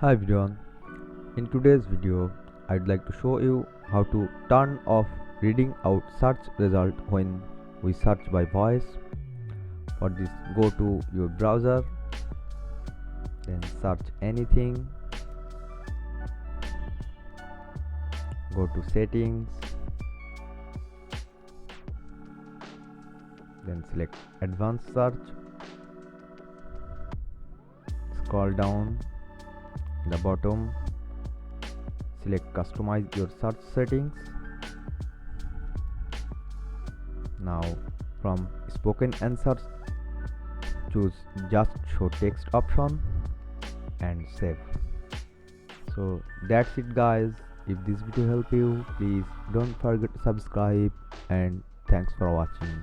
Hi everyone, in today's video I'd like to show you how to turn off reading out search result when we search by voice. For this, go to your browser, then search anything, go to settings, then select advanced search, scroll down in the bottom, select customize your search settings. Now from spoken answers, choose just show text option and save. So that's it guys. If this video helped you, please don't forget to subscribe and thanks for watching.